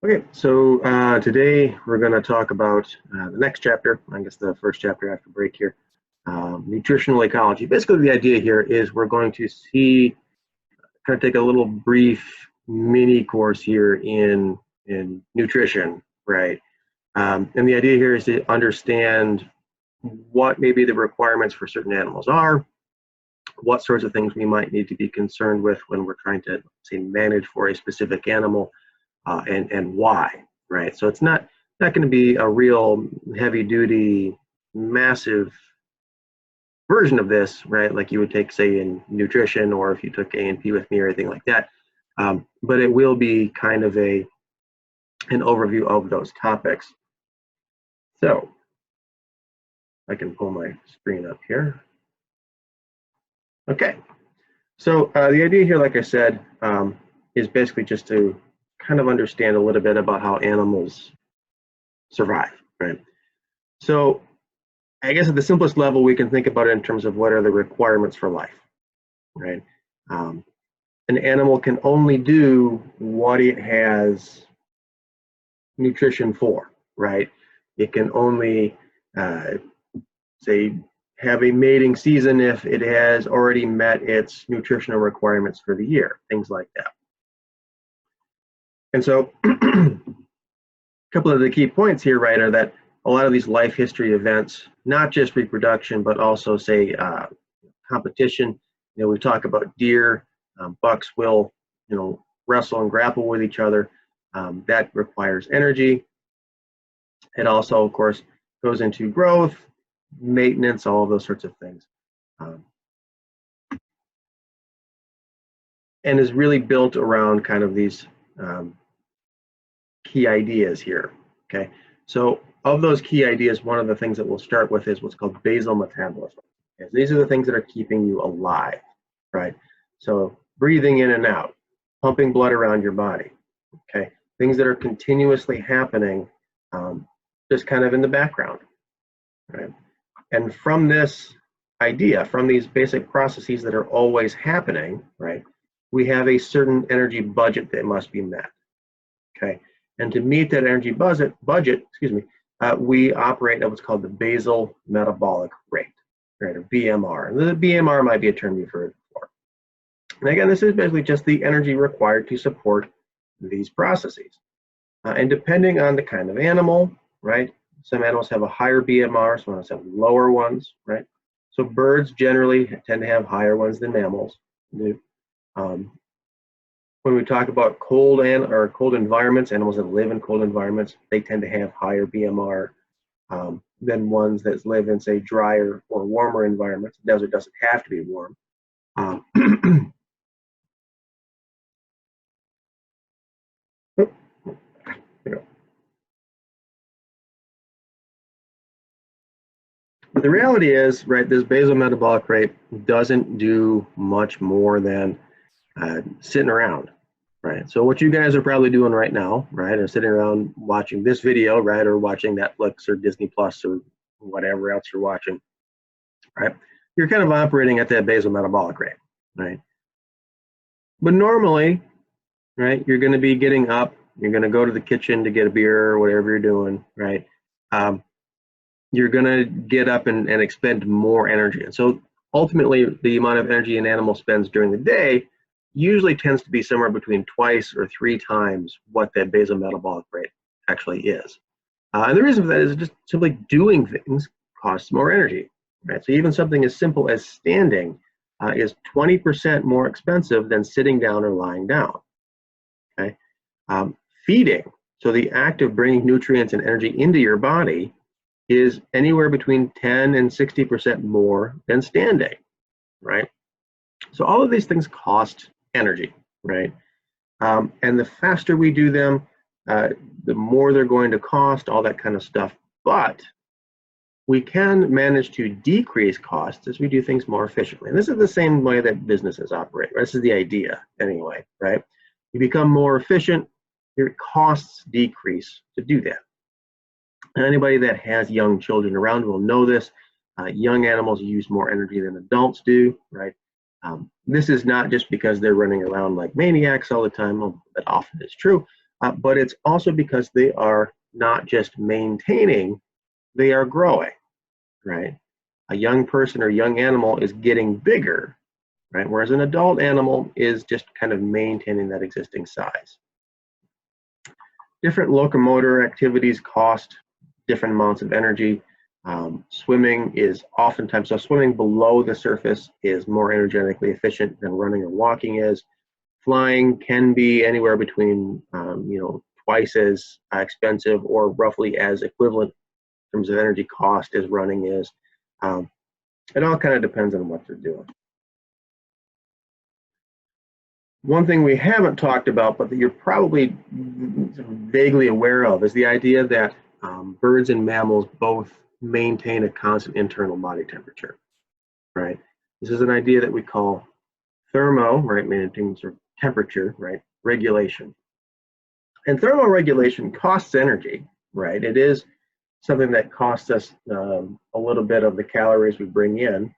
Okay, so today we're going to talk about the next chapter, I guess the first chapter after break here, nutritional ecology. Basically, the idea here is we're going to kind of take a little brief mini course here in nutrition, right? And the idea here is to understand what maybe the requirements for certain animals are, what sorts of things we might need to be concerned with when we're trying to, say, manage for a specific animal, and why, right? So it's not going to be a real heavy duty, massive version of this, right? Like you would take, say, in nutrition, or if you took A&P with me or anything like that. But it will be kind of an overview of those topics. So I can pull my screen up here. Okay. So the idea here, like I said, is basically just to kind of understand a little bit about how animals survive, right? So I guess at the simplest level, we can think about it in terms of what are the requirements for life, right? An animal can only do what it has nutrition for, right? It can only, say, have a mating season if it has already met its nutritional requirements for the year, things like that. And so a couple of the key points here, right, are that a lot of these life history events, not just reproduction, but also, say, competition. You know, we talk about deer, bucks will, wrestle and grapple with each other. That requires energy. It also, of course, goes into growth, maintenance, all of those sorts of things. And is really built around kind of these key ideas here, okay? So of those key ideas, one of the things that we'll start with is what's called basal metabolism. Okay? These are the things that are keeping you alive, right? So breathing in and out, pumping blood around your body, okay? Things that are continuously happening, just kind of in the background, right? And from this idea, from these basic processes that are always happening, right, we have a certain energy budget that must be met, okay? And to meet that energy budget, we operate at what's called the basal metabolic rate, right, or BMR. And the BMR might be a term you've heard before. And again, this is basically just the energy required to support these processes. And depending on the kind of animal, right, some animals have a higher BMR, some animals have lower ones, right? So birds generally tend to have higher ones than mammals do. When we talk about cold environments, animals that live in cold environments, they tend to have higher BMR than ones that live in, say, drier or warmer environments. The desert doesn't have to be warm. But the reality is, right, this basal metabolic rate doesn't do much more than sitting around, right? So what you guys are probably doing right now, right, are sitting around watching this video, right, or watching Netflix or Disney Plus or whatever else you're watching, right? You're kind of operating at that basal metabolic rate, right? But normally, right, you're going to be getting up, you're going to go to the kitchen to get a beer or whatever you're doing, right? You're going to get up and expend more energy. And so ultimately, the amount of energy an animal spends during the day usually tends to be somewhere between 2 or 3 times what that basal metabolic rate actually is. And the reason for that is just simply doing things costs more energy, right? So even something as simple as standing is 20% more expensive than sitting down or lying down, okay? Feeding, so the act of bringing nutrients and energy into your body, is anywhere between 10 and 60% more than standing, right? So all of these things cost energy, right? And the faster we do them, the more they're going to cost, all that kind of stuff. But we can manage to decrease costs as we do things more efficiently. And this is the same way that businesses operate, right? This is the idea anyway, right? You become more efficient, your costs decrease to do that. Anybody that has young children around will know this. Young animals use more energy than adults do, right? This is not just because they're running around like maniacs all the time, well, that often is true, but it's also because they are not just maintaining, they are growing, right? A young person or young animal is getting bigger, right? Whereas an adult animal is just kind of maintaining that existing size. Different locomotor activities cost different amounts of energy. Swimming is oftentimes, so swimming below the surface is more energetically efficient than running or walking is. Flying can be anywhere between, twice as expensive or roughly as equivalent in terms of energy cost as running is. It all kind of depends on what they're doing. One thing we haven't talked about, but that you're probably vaguely aware of, is the idea that birds and mammals both maintain a constant internal body temperature, right? This is an idea that we call right, maintaining sort of temperature, right, regulation. And thermoregulation costs energy, right? It is something that costs us a little bit of the calories we bring in,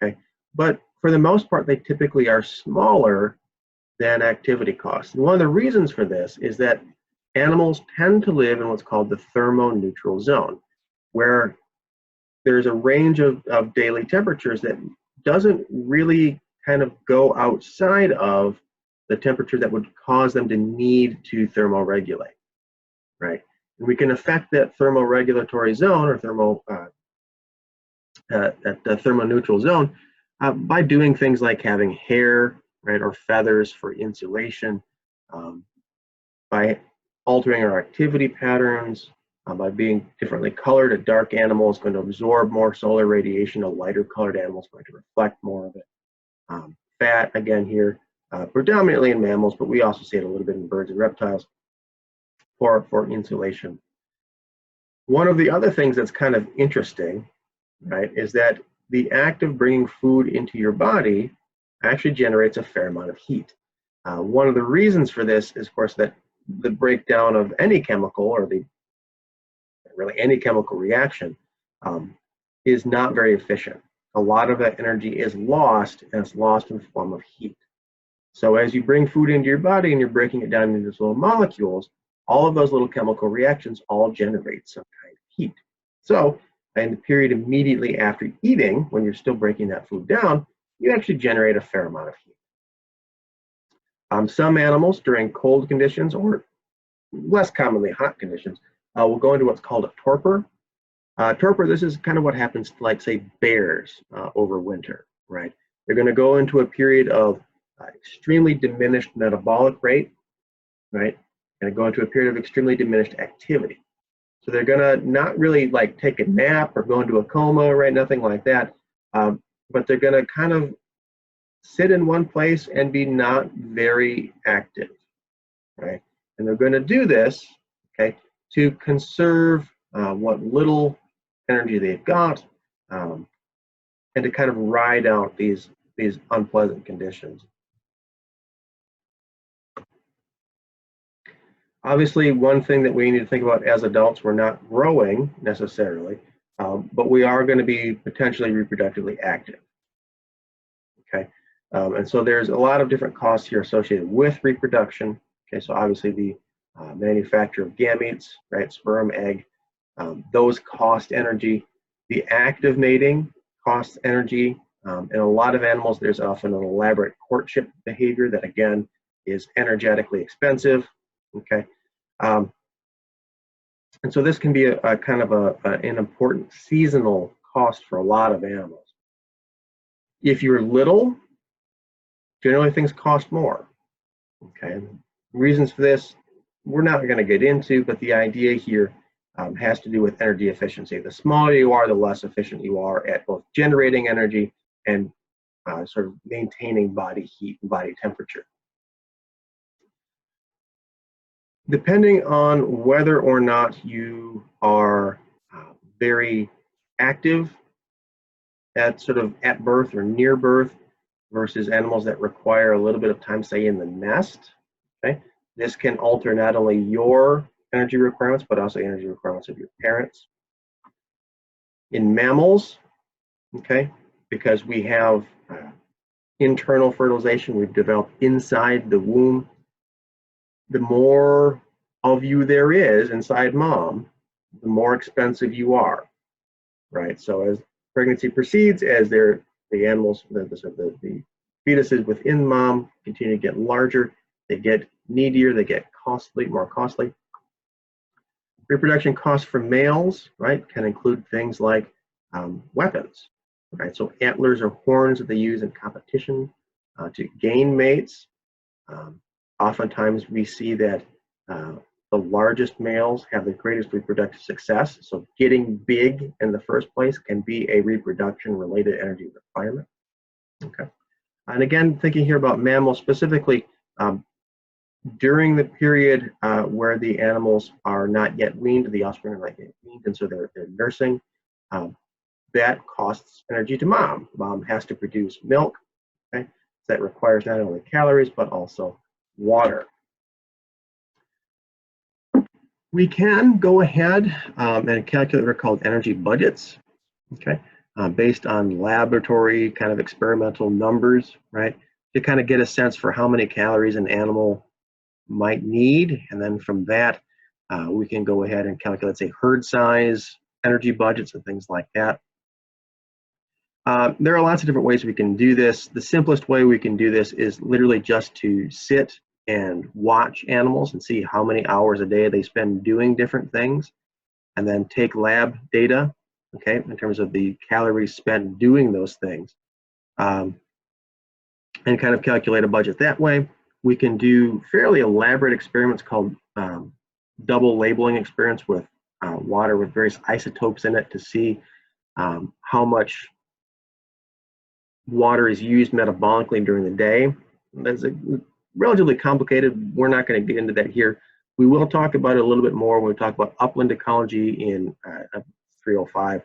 okay? But for the most part, they typically are smaller than activity costs. And one of the reasons for this is that animals tend to live in what's called the thermoneutral zone, where there's a range of daily temperatures that doesn't really kind of go outside of the temperature that would cause them to need to thermoregulate, right? And we can affect that thermoregulatory zone or the thermoneutral zone by doing things like having hair, right, or feathers for insulation, by altering our activity patterns, by being differently colored. A dark animal is going to absorb more solar radiation. A lighter colored animal is going to reflect more of it. Fat, again here, predominantly in mammals, but we also see it a little bit in birds and reptiles for insulation. One of the other things that's kind of interesting, right, is that the act of bringing food into your body actually generates a fair amount of heat. One of the reasons for this is, of course, that the breakdown of any chemical, or really any chemical reaction, is not very efficient. A lot of that energy is lost, and it's lost in the form of heat. So as you bring food into your body and you're breaking it down into these little molecules, all of those little chemical reactions all generate some kind of heat. So in the period immediately after eating, when you're still breaking that food down, you actually generate a fair amount of heat. Some animals during cold conditions, or less commonly hot conditions, will go into what's called a torpor. Torpor, this is kind of what happens to, like, say, bears over winter, right? They're going to go into a period of extremely diminished metabolic rate, right? And go into a period of extremely diminished activity. So they're going to not really like take a nap or go into a coma, right? Nothing like that. But they're going to kind of sit in one place and be not very active, right? And they're going to do this, okay, to conserve what little energy they've got, and to kind of ride out these unpleasant conditions. Obviously, one thing that we need to think about as adults, we're not growing necessarily, but we are going to be potentially reproductively active. Okay, and so there's a lot of different costs here associated with reproduction. Okay, so obviously the manufacture of gametes, right, sperm, egg, those cost energy. The act of mating costs energy. In a lot of animals, there's often an elaborate courtship behavior that, again, is energetically expensive. Okay, and so this can be a kind of an important seasonal cost for a lot of animals. If you're little, generally things cost more. Okay, reasons for this we're not going to get into, but the idea here has to do with energy efficiency. The smaller you are, the less efficient you are at both generating energy and sort of maintaining body heat and body temperature. Depending on whether or not you are very active at birth or near birth versus animals that require a little bit of time, say, in the nest, okay, this can alter not only your energy requirements, but also energy requirements of your parents. In mammals, okay, because we have internal fertilization we've developed inside the womb, the more of you there is inside mom, the more expensive you are, right? So as pregnancy proceeds, as the animals, the fetuses within mom continue to get larger, they get needier, they get costly, more costly. Reproduction costs for males, right, can include things like weapons, right? So antlers or horns that they use in competition to gain mates. Oftentimes we see that the largest males have the greatest reproductive success. So getting big in the first place can be a reproduction-related energy requirement. Okay. And again, thinking here about mammals specifically, during the period where the animals are not yet weaned, the offspring are not yet weaned, and so they're nursing, that costs energy to mom. Mom has to produce milk, okay? That requires not only calories, but also water. We can go ahead and calculate what are called energy budgets, okay, based on laboratory kind of experimental numbers, right, to kind of get a sense for how many calories an animal might need, and then from that we can go ahead and calculate, say, herd size, energy budgets, and things like that. There are lots of different ways we can do this. The simplest way we can do this is literally just to sit and watch animals and see how many hours a day they spend doing different things, and then take lab data, okay, in terms of the calories spent doing those things, and kind of calculate a budget that way. We can do fairly elaborate experiments called double labeling experiments with water with various isotopes in it to see how much water is used metabolically during the day. That's relatively complicated. We're not going to get into that here. We will talk about it a little bit more when we talk about upland ecology in 305.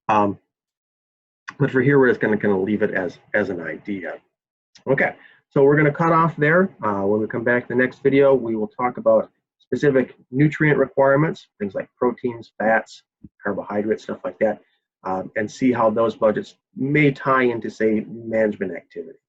But for here, we're just going to kind of leave it as an idea. Okay, so we're going to cut off there. When we come back to the next video, we will talk about specific nutrient requirements, things like proteins, fats, carbohydrates, stuff like that, and see how those budgets may tie into, say, management activities.